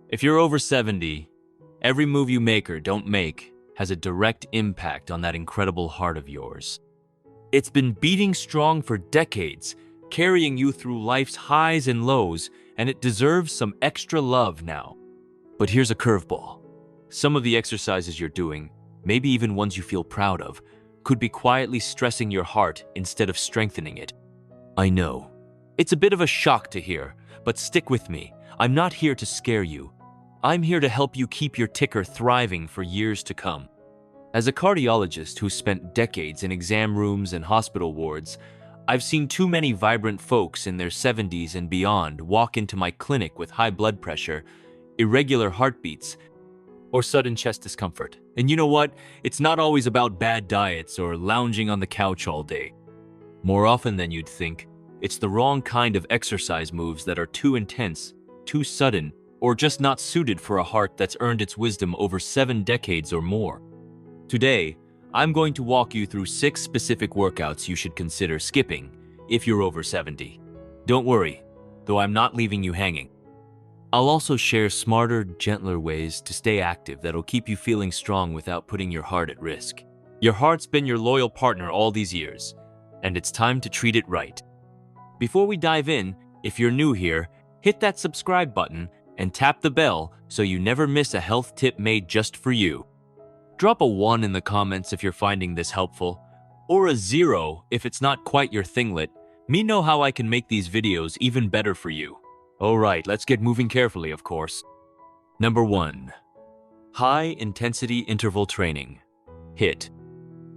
If you're over 70, every move you make or don't make has a direct impact on that incredible heart of yours. It's been beating strong for decades, carrying you through life's highs and lows, and it deserves some extra love now. But here's a curveball. Some of the exercises you're doing, maybe even ones you feel proud of, could be quietly stressing your heart instead of strengthening it. I know. It's a bit of a shock to hear, but stick with me. I'm not here to scare you. I'm here to help you keep your ticker thriving for years to come. As a cardiologist who spent decades in exam rooms and hospital wards, I've seen too many vibrant folks in their 70s and beyond walk into my clinic with high blood pressure, irregular heartbeats, or sudden chest discomfort. And you know what? It's not always about bad diets or lounging on the couch all day. More often than you'd think, it's the wrong kind of exercise moves that are too intense, too sudden, or just not suited for a heart that's earned its wisdom over 7 decades or more. Today, I'm going to walk you through 6 specific workouts you should consider skipping if you're over 70. Don't worry, though I'm not leaving you hanging. I'll also share smarter, gentler ways to stay active that'll keep you feeling strong without putting your heart at risk. Your heart's been your loyal partner all these years, and it's time to treat it right. Before we dive in, if you're new here, hit that subscribe button and tap the bell so you never miss a health tip made just for you. Drop a 1 in the comments if you're finding this helpful, or a 0 if it's not quite your thinglet. Me know how I can make these videos even better for you. Alright, let's get moving carefully, of course. Number 1. High-intensity interval training. HIIT.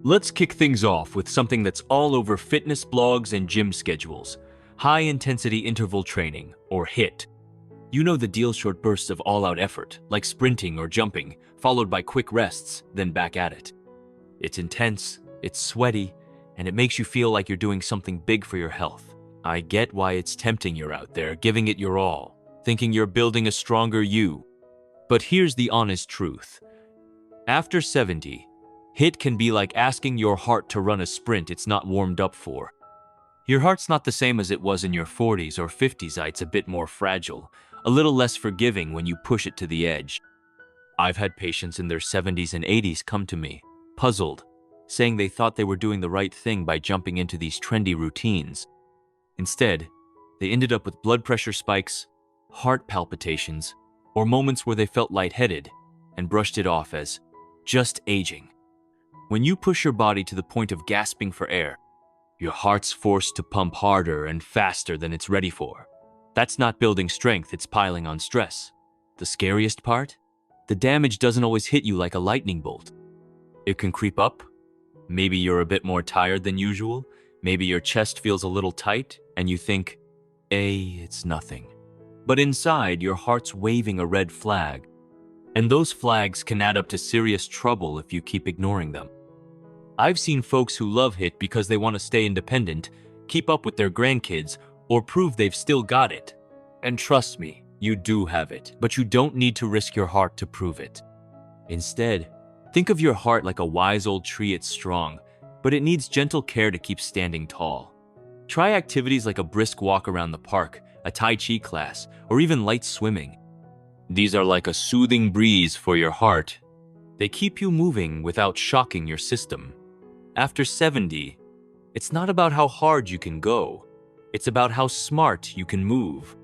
Let's kick things off with something that's all over fitness blogs and gym schedules. High-intensity interval training, or HIIT. You know the deal, short bursts of all-out effort, like sprinting or jumping, followed by quick rests, then back at it. It's intense, it's sweaty, and it makes you feel like you're doing something big for your health. I get why it's tempting you're out there, giving it your all, thinking you're building a stronger you. But here's the honest truth. After 70, HIIT can be like asking your heart to run a sprint it's not warmed up for. Your heart's not the same as it was in your 40s or 50s. It's a bit more fragile, a little less forgiving when you push it to the edge. I've had patients in their 70s and 80s come to me, puzzled, saying they thought they were doing the right thing by jumping into these trendy routines. Instead, they ended up with blood pressure spikes, heart palpitations, or moments where they felt lightheaded and brushed it off as just aging. When you push your body to the point of gasping for air, your heart's forced to pump harder and faster than it's ready for. That's not building strength, it's piling on stress. The scariest part? The damage doesn't always hit you like a lightning bolt. It can creep up. Maybe you're a bit more tired than usual. Maybe your chest feels a little tight and you think, it's nothing. But inside, your heart's waving a red flag. And those flags can add up to serious trouble if you keep ignoring them. I've seen folks who love HIIT because they want to stay independent, keep up with their grandkids, or prove they've still got it. And trust me, you do have it, but you don't need to risk your heart to prove it. Instead, think of your heart like a wise old tree. It's strong, but it needs gentle care to keep standing tall. Try activities like a brisk walk around the park, a Tai Chi class, or even light swimming. These are like a soothing breeze for your heart. They keep you moving without shocking your system. After 70, it's not about how hard you can go. It's about how smart you can move.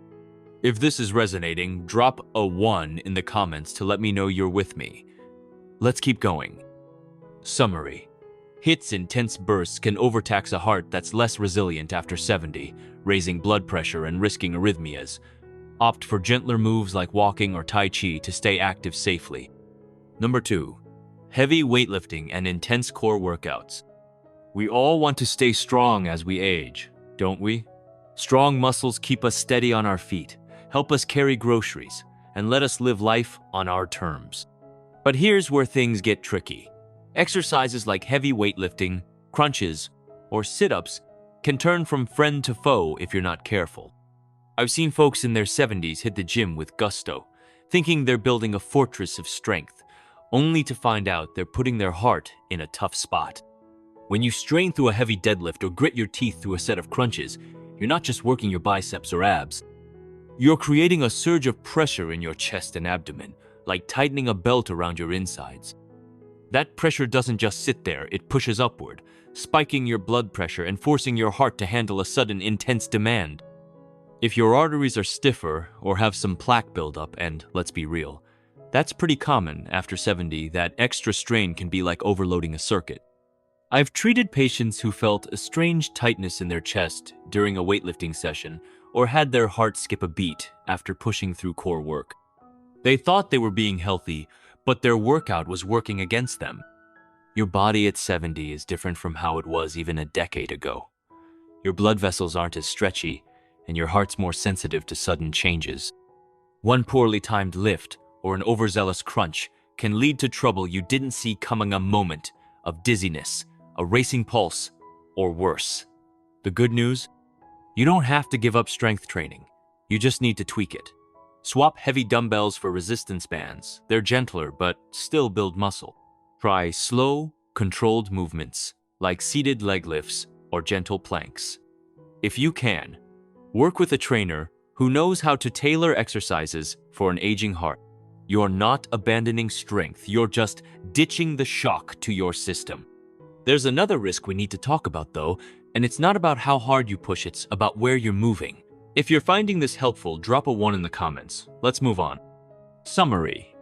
If this is resonating, drop a 1 in the comments to let me know you're with me. Let's keep going. Summary. HIIT's intense bursts can overtax a heart that's less resilient after 70, raising blood pressure and risking arrhythmias. Opt for gentler moves like walking or Tai Chi to stay active safely. Number 2. Heavy weightlifting and intense core workouts. We all want to stay strong as we age, don't we? Strong muscles keep us steady on our feet, help us carry groceries, and let us live life on our terms. But here's where things get tricky. Exercises like heavy weightlifting, crunches, or sit-ups can turn from friend to foe if you're not careful. I've seen folks in their 70s hit the gym with gusto, thinking they're building a fortress of strength, only to find out they're putting their heart in a tough spot. When you strain through a heavy deadlift or grit your teeth through a set of crunches, you're not just working your biceps or abs. You're creating a surge of pressure in your chest and abdomen, like tightening a belt around your insides. That pressure doesn't just sit there, it pushes upward, spiking your blood pressure and forcing your heart to handle a sudden intense demand. If your arteries are stiffer or have some plaque buildup, and let's be real, that's pretty common after 70, that extra strain can be like overloading a circuit. I've treated patients who felt a strange tightness in their chest during a weightlifting session or had their heart skip a beat after pushing through core work. They thought they were being healthy, but their workout was working against them. Your body at 70 is different from how it was even a decade ago. Your blood vessels aren't as stretchy, and your heart's more sensitive to sudden changes. One poorly timed lift or an overzealous crunch can lead to trouble you didn't see coming, a moment of dizziness, a racing pulse, or worse. The good news? You don't have to give up strength training. You just need to tweak it. Swap heavy dumbbells for resistance bands. They're gentler, but still build muscle. Try slow, controlled movements, like seated leg lifts or gentle planks. If you can, work with a trainer who knows how to tailor exercises for an aging heart. You're not abandoning strength, you're just ditching the shock to your system. There's another risk we need to talk about though, and it's not about how hard you push, it's about where you're moving. If you're finding this helpful, drop a 1 in the comments. Let's move on. Summary.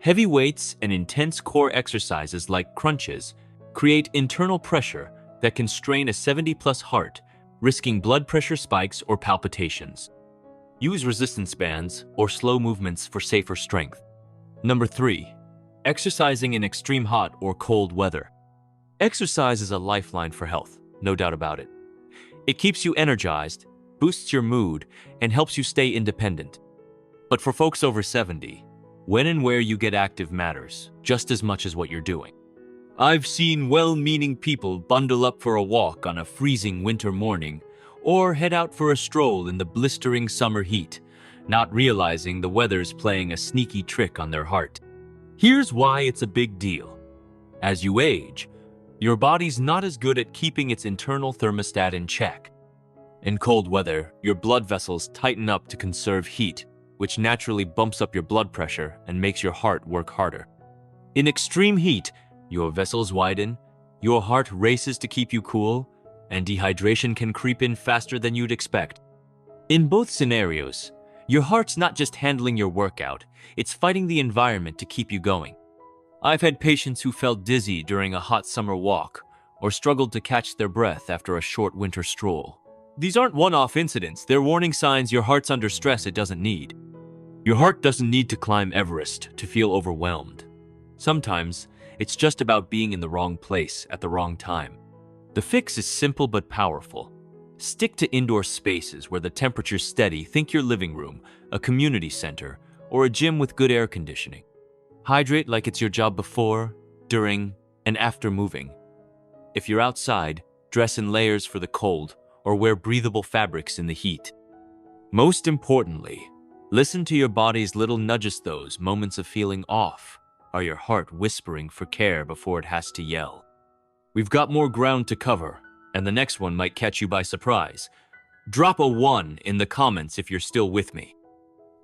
Heavy weights and intense core exercises like crunches create internal pressure that can strain a 70-plus heart, risking blood pressure spikes or palpitations. Use resistance bands or slow movements for safer strength. Number 3. Exercising in extreme hot or cold weather. Exercise is a lifeline for health, no doubt about it. It keeps you energized, boosts your mood, and helps you stay independent. But for folks over 70, when and where you get active matters just as much as what you're doing. I've seen well-meaning people bundle up for a walk on a freezing winter morning or head out for a stroll in the blistering summer heat, not realizing the weather's playing a sneaky trick on their heart. Here's why it's a big deal. As you age, your body's not as good at keeping its internal thermostat in check. In cold weather, your blood vessels tighten up to conserve heat, which naturally bumps up your blood pressure and makes your heart work harder. In extreme heat, your vessels widen, your heart races to keep you cool, and dehydration can creep in faster than you'd expect. In both scenarios, your heart's not just handling your workout, it's fighting the environment to keep you going. I've had patients who felt dizzy during a hot summer walk or struggled to catch their breath after a short winter stroll. These aren't one-off incidents, they're warning signs your heart's under stress it doesn't need. Your heart doesn't need to climb Everest to feel overwhelmed. Sometimes, it's just about being in the wrong place at the wrong time. The fix is simple but powerful. Stick to indoor spaces where the temperature's steady. Think your living room, a community center, or a gym with good air conditioning. Hydrate like it's your job before, during, and after moving. If you're outside, dress in layers for the cold or wear breathable fabrics in the heat. Most importantly, listen to your body's little nudges. Those moments of feeling off are your heart whispering for care before it has to yell. We've got more ground to cover, and the next one might catch you by surprise. Drop a 1 in the comments if you're still with me.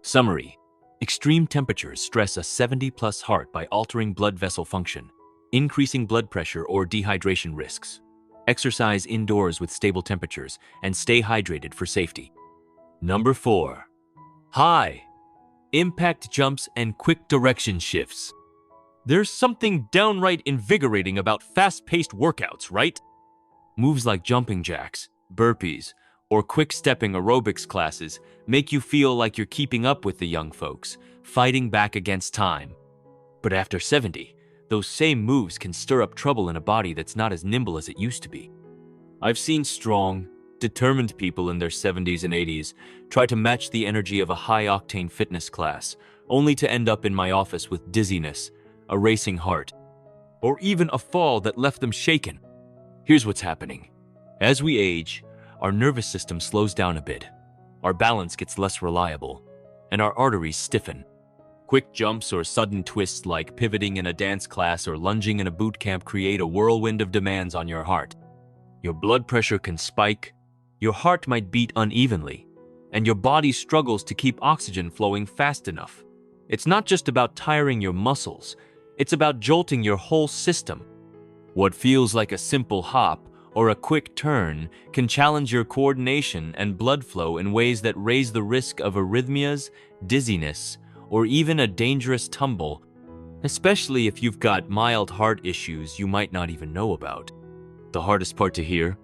Summary. Extreme temperatures stress a 70-plus heart by altering blood vessel function, increasing blood pressure or dehydration risks. Exercise indoors with stable temperatures and stay hydrated for safety. Number 4. High impact jumps and quick direction shifts. There's something downright invigorating about fast-paced workouts, right? Moves like jumping jacks, burpees, or quick-stepping aerobics classes make you feel like you're keeping up with the young folks, fighting back against time. But after 70, those same moves can stir up trouble in a body that's not as nimble as it used to be. I've seen strong, determined people in their 70s and 80s try to match the energy of a high-octane fitness class, only to end up in my office with dizziness, a racing heart, or even a fall that left them shaken. Here's what's happening. As we age, our nervous system slows down a bit, our balance gets less reliable, and our arteries stiffen. Quick jumps or sudden twists like pivoting in a dance class or lunging in a boot camp create a whirlwind of demands on your heart. Your blood pressure can spike, your heart might beat unevenly, and your body struggles to keep oxygen flowing fast enough. It's not just about tiring your muscles, it's about jolting your whole system. What feels like a simple hop or a quick turn can challenge your coordination and blood flow in ways that raise the risk of arrhythmias, dizziness, or even a dangerous tumble, especially if you've got mild heart issues you might not even know about. The hardest part to hear?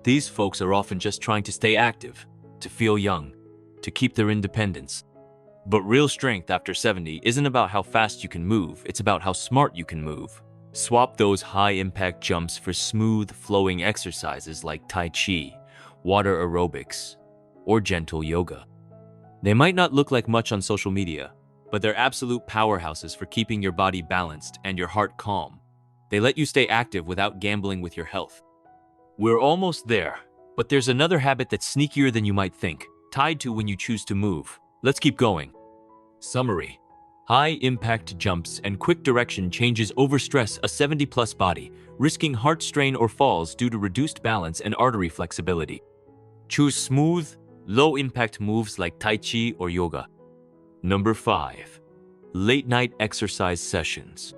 These folks are often just trying to stay active, to feel young, to keep their independence. But real strength after 70 isn't about how fast you can move, it's about how smart you can move. Swap those high-impact jumps for smooth, flowing exercises like Tai Chi, water aerobics, or gentle yoga. They might not look like much on social media, but they're absolute powerhouses for keeping your body balanced and your heart calm. They let you stay active without gambling with your health. We're almost there, but there's another habit that's sneakier than you might think, tied to when you choose to move. Let's keep going. Summary. High-impact jumps and quick direction changes overstress a 70-plus body, risking heart strain or falls due to reduced balance and artery flexibility. Choose smooth, low-impact moves like Tai Chi or yoga. Number 5. Late-night exercise sessions.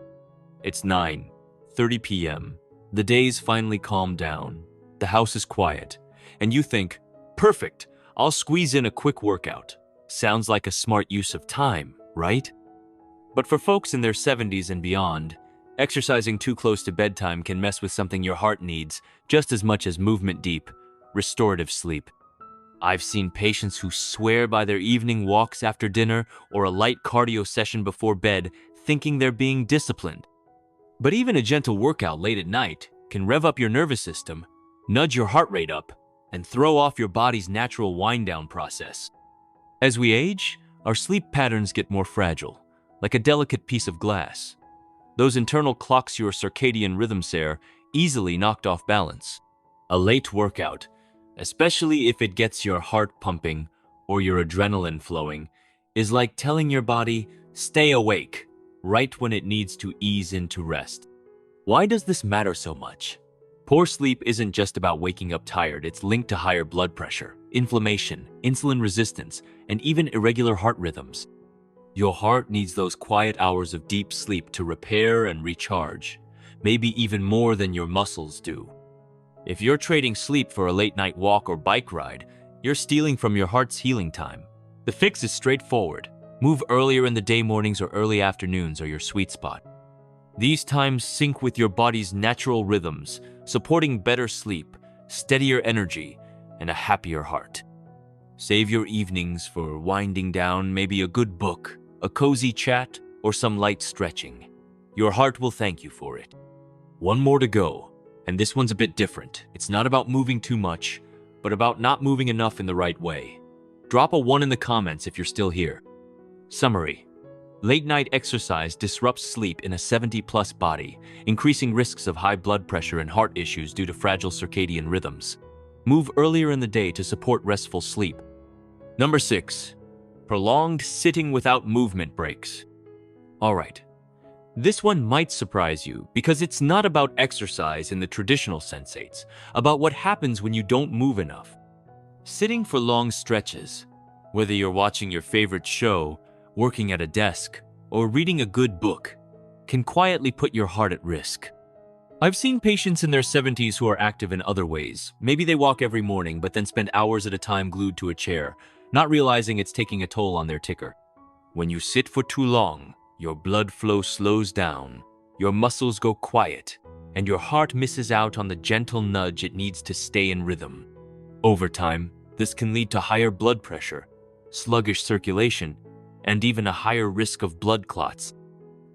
It's 9:30 p.m. The day's finally calmed down. The house is quiet, and you think, perfect, I'll squeeze in a quick workout. Sounds like a smart use of time, right? But for folks in their 70s and beyond, exercising too close to bedtime can mess with something your heart needs just as much as movement deep, restorative sleep. I've seen patients who swear by their evening walks after dinner or a light cardio session before bed, thinking they're being disciplined. But even a gentle workout late at night can rev up your nervous system, nudge your heart rate up, and throw off your body's natural wind-down process. As we age, our sleep patterns get more fragile, like a delicate piece of glass. Those internal clocks your circadian rhythms are easily knocked off balance. A late workout, especially if it gets your heart pumping or your adrenaline flowing, is like telling your body, stay awake, right when it needs to ease into rest. Why does this matter so much? Poor sleep isn't just about waking up tired, it's linked to higher blood pressure, inflammation, insulin resistance, and even irregular heart rhythms. Your heart needs those quiet hours of deep sleep to repair and recharge, maybe even more than your muscles do. If you're trading sleep for a late-night walk or bike ride, you're stealing from your heart's healing time. The fix is straightforward. Move earlier in the day. Mornings or early afternoons are your sweet spot. These times sync with your body's natural rhythms, supporting better sleep, steadier energy, and a happier heart. Save your evenings for winding down, maybe a good book, a cozy chat, or some light stretching. Your heart will thank you for it. One more to go, and this one's a bit different. It's not about moving too much, but about not moving enough in the right way. Drop a 1 in the comments if you're still here. Summary. Late-night exercise disrupts sleep in a 70-plus body, increasing risks of high blood pressure and heart issues due to fragile circadian rhythms. Move earlier in the day to support restful sleep. Number 6. Prolonged sitting without movement breaks. Alright, this one might surprise you because it's not about exercise in the traditional sense, it's about what happens when you don't move enough. Sitting for long stretches, whether you're watching your favorite show, working at a desk, or reading a good book, can quietly put your heart at risk. I've seen patients in their 70s who are active in other ways. Maybe they walk every morning but then spend hours at a time glued to a chair, not realizing it's taking a toll on their ticker. When you sit for too long, your blood flow slows down, your muscles go quiet, and your heart misses out on the gentle nudge it needs to stay in rhythm. Over time, this can lead to higher blood pressure, sluggish circulation, and even a higher risk of blood clots.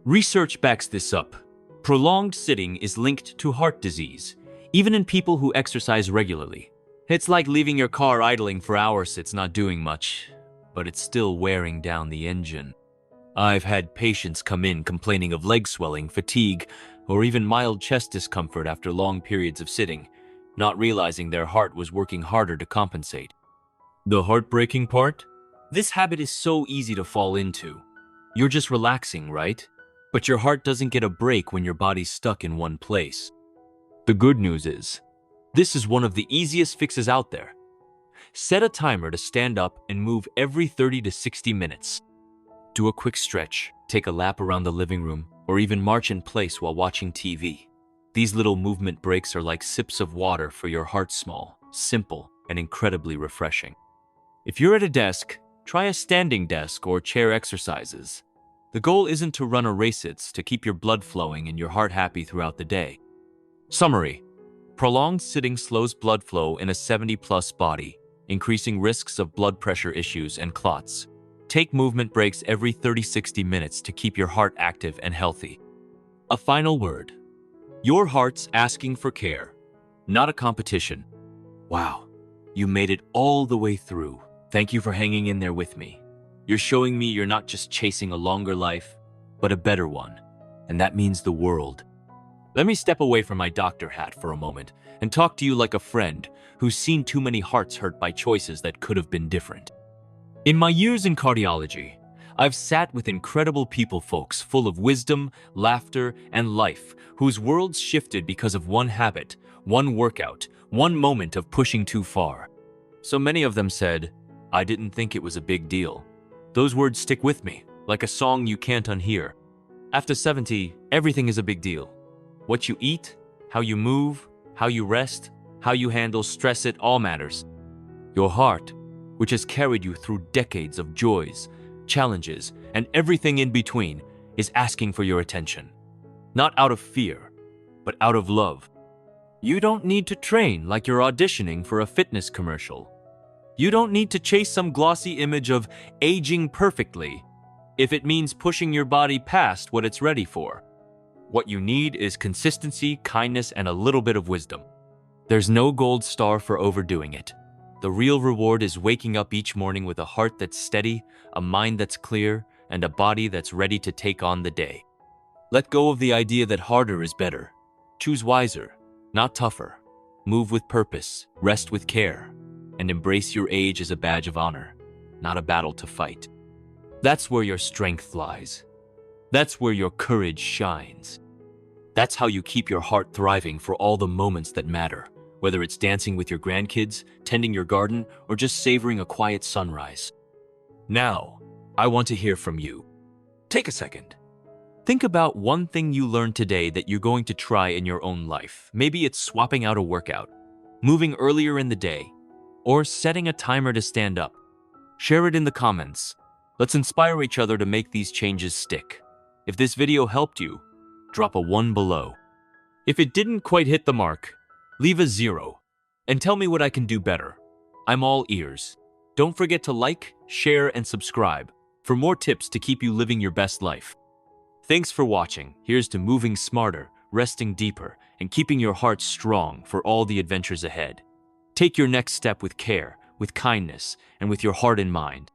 Research backs this up. Prolonged sitting is linked to heart disease, even in people who exercise regularly. It's like leaving your car idling for hours. It's not doing much, but it's still wearing down the engine. I've had patients come in complaining of leg swelling, fatigue, or even mild chest discomfort after long periods of sitting, not realizing their heart was working harder to compensate. The heartbreaking part? This habit is so easy to fall into. You're just relaxing, right? But your heart doesn't get a break when your body's stuck in one place. The good news is, this is one of the easiest fixes out there. Set a timer to stand up and move every 30 to 60 minutes. Do a quick stretch, take a lap around the living room, or even march in place while watching TV. These little movement breaks are like sips of water for your heart, small, simple, and incredibly refreshing. If you're at a desk, try a standing desk or chair exercises. The goal isn't to run a race, it's to keep your blood flowing and your heart happy throughout the day. Summary: prolonged sitting slows blood flow in a 70-plus body, increasing risks of blood pressure issues and clots. Take movement breaks every 30-60 minutes to keep your heart active and healthy. A final word: your heart's asking for care, not a competition. Wow, you made it all the way through. Thank you for hanging in there with me. You're showing me you're not just chasing a longer life, but a better one, and that means the world. Let me step away from my doctor hat for a moment and talk to you like a friend who's seen too many hearts hurt by choices that could have been different. In my years in cardiology, I've sat with incredible people, folks full of wisdom, laughter, and life, whose worlds shifted because of one habit, one workout, one moment of pushing too far. So many of them said, "I didn't think it was a big deal." Those words stick with me, like a song you can't unhear. After 70, everything is a big deal. What you eat, how you move, how you rest, how you handle stress, it all matters. Your heart, which has carried you through decades of joys, challenges, and everything in between, is asking for your attention. Not out of fear, but out of love. You don't need to train like you're auditioning for a fitness commercial. You don't need to chase some glossy image of aging perfectly if it means pushing your body past what it's ready for. What you need is consistency, kindness, and a little bit of wisdom. There's no gold star for overdoing it. The real reward is waking up each morning with a heart that's steady, a mind that's clear, and a body that's ready to take on the day. Let go of the idea that harder is better. Choose wiser, not tougher. Move with purpose, rest with care, and embrace your age as a badge of honor, not a battle to fight. That's where your strength lies. That's where your courage shines. That's how you keep your heart thriving for all the moments that matter, whether it's dancing with your grandkids, tending your garden, or just savoring a quiet sunrise. Now, I want to hear from you. Take a second. Think about one thing you learned today that you're going to try in your own life. Maybe it's swapping out a workout, moving earlier in the day, or setting a timer to stand up. Share it in the comments. Let's inspire each other to make these changes stick. If this video helped you, drop a 1 below. If it didn't quite hit the mark, leave a 0 and tell me what I can do better. I'm all ears. Don't forget to like, share, and subscribe for more tips to keep you living your best life. Thanks for watching. Here's to moving smarter, resting deeper, and keeping your heart strong for all the adventures ahead. Take your next step with care, with kindness, and with your heart in mind.